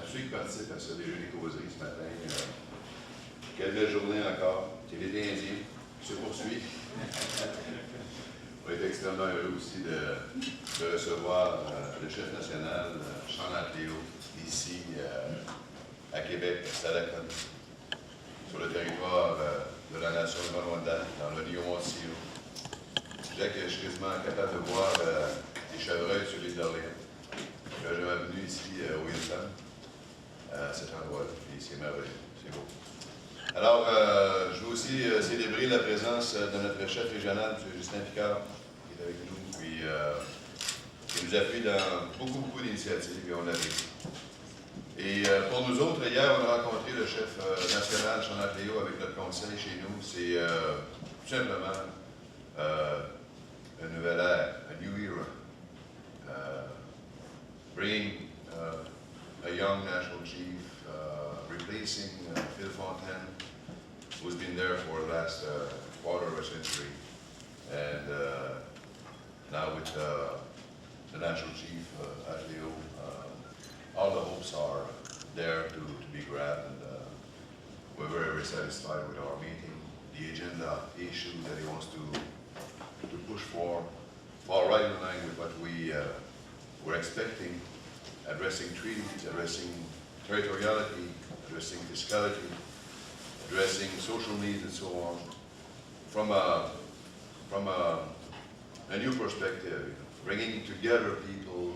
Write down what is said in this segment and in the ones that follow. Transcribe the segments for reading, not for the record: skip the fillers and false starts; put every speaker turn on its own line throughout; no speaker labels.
tous ceux qui participent à ce déjeuner-causerie ce matin. Quelle belle journée encore. C'est l'été indien qui se poursuit. On est extrêmement heureux aussi de recevoir le chef national, Shawn Atleo, ici à Québec, sur le territoire de la nation de Huronne-Wendat, dans le Sioui. Je suis quasiment capable de voir des chevreuils sur l'île d'Orléans. Je suis jamais venu ici au Ghislain, à cet endroit-là, et c'est merveilleux, c'est beau. Alors, je veux aussi célébrer la présence de notre chef régional, M. Ghislain Picard, qui est avec nous, puis qui nous appuie dans beaucoup d'initiatives, et on l'apprécie. Et pour nous autres, hier, on a rencontré le chef national, Shawn Atleo, avec notre conseil chez nous. C'est tout simplement une nouvelle ère, a new era. Bringing a young national chief, replacing Phil Fontaine, who's been there for the last quarter of a century. And now with the national chief, Atleo, all the hopes are there to be grabbed, and we're very satisfied with our meeting. The agenda issue that he wants to push for, fall right in line with what we were expecting, addressing treaties, addressing territoriality, addressing fiscality, addressing social needs and so on, from a new perspective, bringing together people,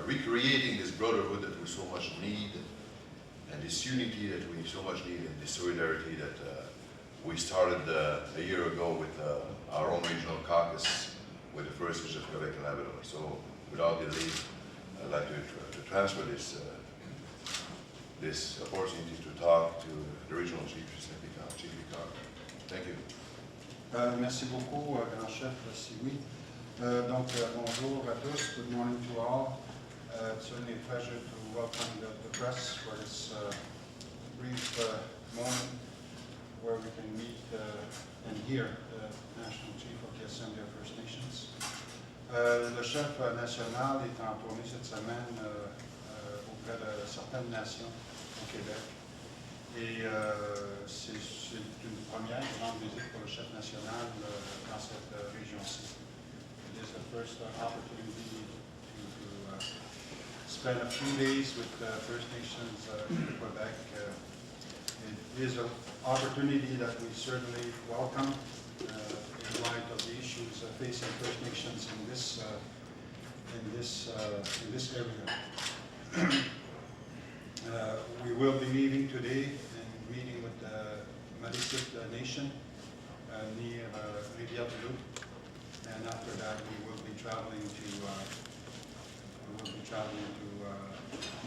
recreating this brotherhood that we so much need, and this unity that we so much need, and this solidarity that we started a year ago with our own regional caucus with the First District of Quebec and Labrador. So, without delay, I'd like to transfer this opportunity to talk to the regional chief, Chief Picard. Thank you.
Merci beaucoup, grand chef Sioui. Bonjour à tous. Good morning to all. It's certainly a pleasure to welcome the press for this brief moment where we can meet and hear the National Chief of the Assembly of First Nations. Le chef national est en tournée cette semaine auprès de certaines nations au Québec. Et c'est une première grande visite pour le chef national dans cette région-ci. It is the first opportunity to spend a few days with First Nations in Quebec. It is an opportunity that we certainly welcome in light of the issues facing First Nations in this area. We will be meeting today and meeting with the Malisit Nation near Rivière-du-Loup, and after that we will be traveling to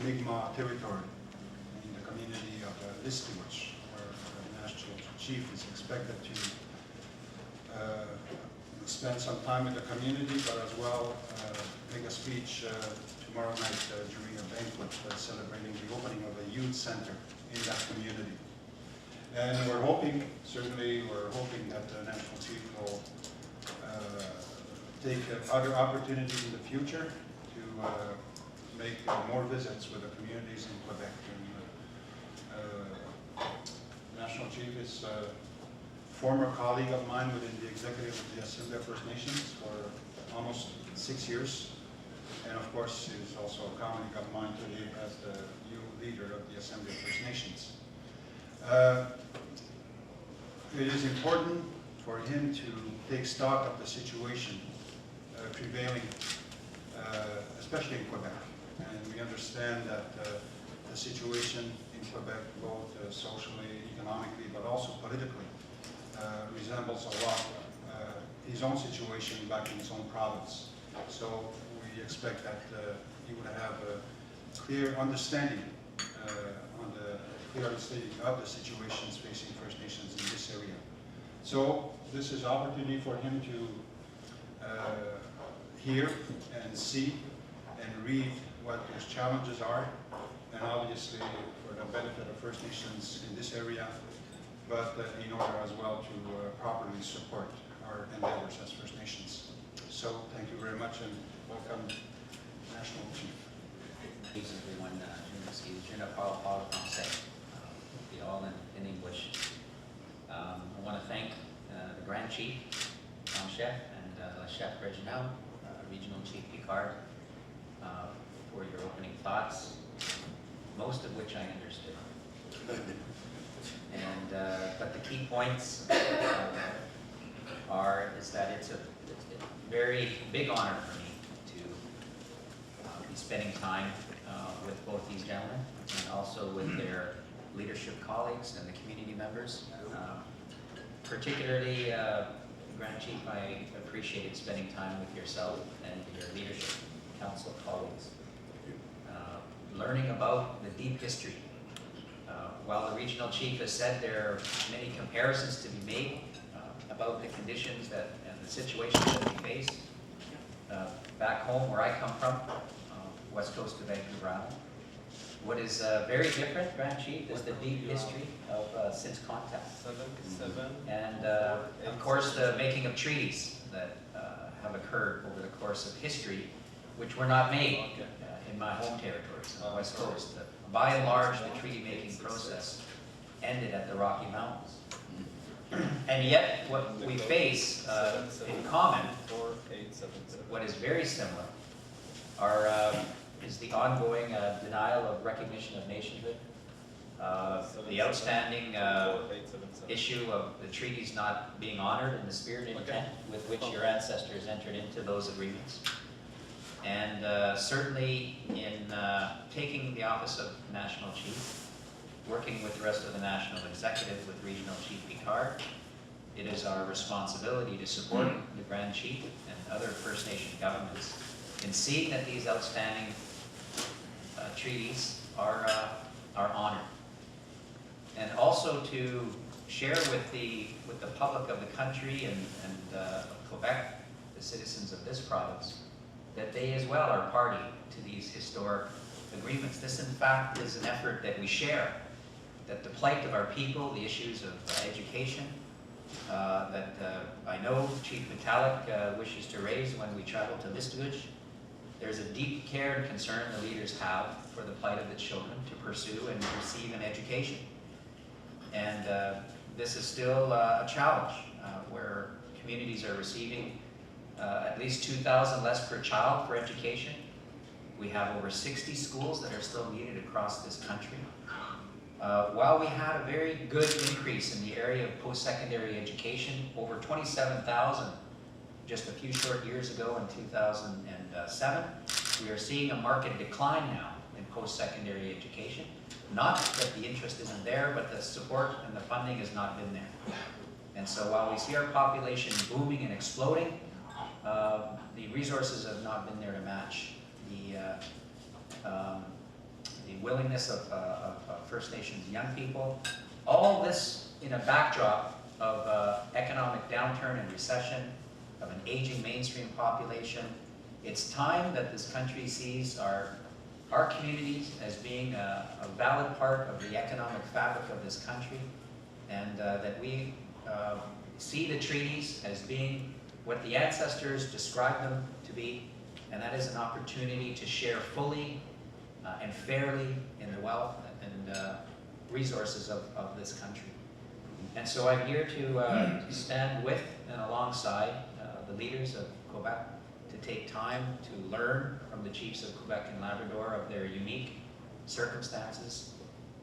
Mi'kmaq territory in the community of Sioui, where the National Chief is expected to spend some time with the community, but as well make a speech tomorrow night during a banquet celebrating the opening of a youth center in that community. And we're hoping that the National Chief will take other opportunities in the future to make more visits with the communities in Quebec. And, National Chief is a former colleague of mine within the executive of the Assembly of First Nations for almost 6 years. And of course, he is also a colleague of mine today as the new leader of the Assembly of First Nations. It is important for him to take stock of the situation prevailing, especially in Quebec. And we understand that the situation in Quebec, both socially, economically, but also politically, resembles a lot his own situation back in his own province. So we expect that he would have a clear understanding of the situations facing First Nations in this area. So this is an opportunity for him to hear and see and read what his challenges are, and obviously for the benefit of First Nations in this area, but in order as well to properly support our endeavors as First Nations. So thank you very much and welcome, National Chief.
everyone, je ne parle pas français. Be all in English. I want to thank the Grand Chief, Grand Chef, and the Chef Regional, Regional Chief Picard, for your opening thoughts, most of which I understood. And but the key points is that it's a very big honor for me to be spending time with both these gentlemen and also with their leadership colleagues and the community members. Particularly, Grand Chief, I appreciated spending time with yourself and your leadership council colleagues, learning about the deep history. While the regional chief has said there are many comparisons to be made about the conditions and the situations that we face back home where I come from, west coast of Vancouver Island. What is very different, Grand Chief, is the deep history of since contact. And of course the making of treaties that have occurred over the course of history, which were not made in my home territories on the west coast. By and large, the treaty-making process ended at the Rocky Mountains. And yet, what we face in common, what is very similar, is the ongoing denial of recognition of nationhood, the outstanding issue of the treaties not being honored and the spirit and intent with which your ancestors entered into those agreements. And certainly in taking the office of National Chief, working with the rest of the National Executive with Regional Chief Picard, it is our responsibility to support the Grand Chief and other First Nation governments in seeing that these outstanding treaties are honored. And also to share with the public of the country and of Quebec, the citizens of this province, that they as well are party to these historic agreements. This, in fact, is an effort that we share, that the plight of our people, the issues of education, that I know Chief Metallic wishes to raise when we travel to Mistigouche. There's a deep care and concern the leaders have for the plight of the children to pursue and receive an education. And this is still a challenge where communities are receiving at least $2,000 less per child for education. We have over 60 schools that are still needed across this country. While we had a very good increase in the area of post-secondary education, over 27,000 just a few short years ago in 2007, we are seeing a marked decline now in post-secondary education. Not that the interest isn't there, but the support and the funding has not been there. And so while we see our population booming and exploding, the resources have not been there to match the willingness of First Nations young people. All this in a backdrop of economic downturn and recession, of an aging mainstream population. It's time that this country sees our communities as being a valid part of the economic fabric of this country, and that we see the treaties as being what the ancestors described them to be, and that is an opportunity to share fully and fairly in the wealth and resources of this country. And so I'm here to stand with and alongside the leaders of Quebec to take time to learn from the chiefs of Quebec and Labrador of their unique circumstances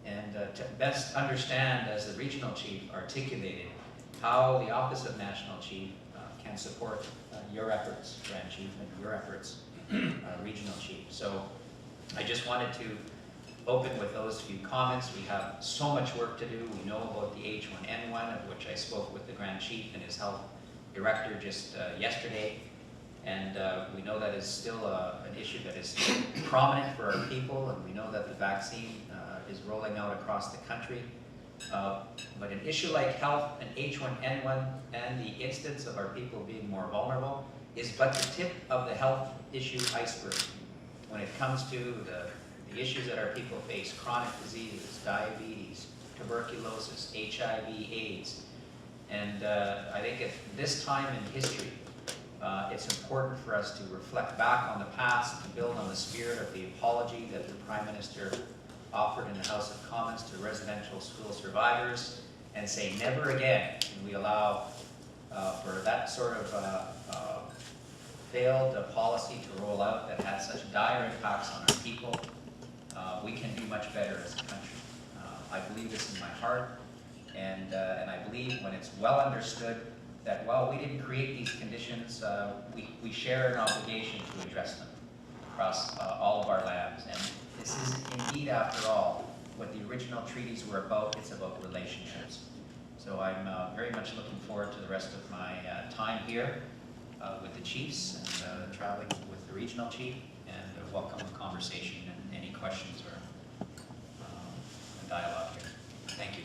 and to best understand, as the regional chief articulated, how the Office of National Chief can support your efforts, Grand Chief, and your efforts, Regional Chief. So I just wanted to open with those few comments. We have so much work to do. We know about the H1N1, of which I spoke with the Grand Chief and his health director just yesterday. And we know that is still an issue that is prominent for our people, and we know that the vaccine is rolling out across the country. But an issue like health and H1N1 and the instance of our people being more vulnerable is but the tip of the health issue iceberg when it comes to the issues that our people face: chronic diseases, diabetes, tuberculosis, HIV, AIDS. And I think at this time in history, It's important for us to reflect back on the past, to build on the spirit of the apology that the Prime Minister offered in the House of Commons to residential school survivors, and say never again can we allow for that sort of failed policy to roll out that has such dire impacts on our people. We can do much better as a country. I believe this in my heart, and I believe when it's well understood that while we didn't create these conditions, we share an obligation to address them across all of our lands. And this is indeed, after all, what the original treaties were about. It's about relationships. So I'm very much looking forward to the rest of my time here with the chiefs and traveling with the regional chief, and welcome the conversation and any questions or dialogue here. Thank you.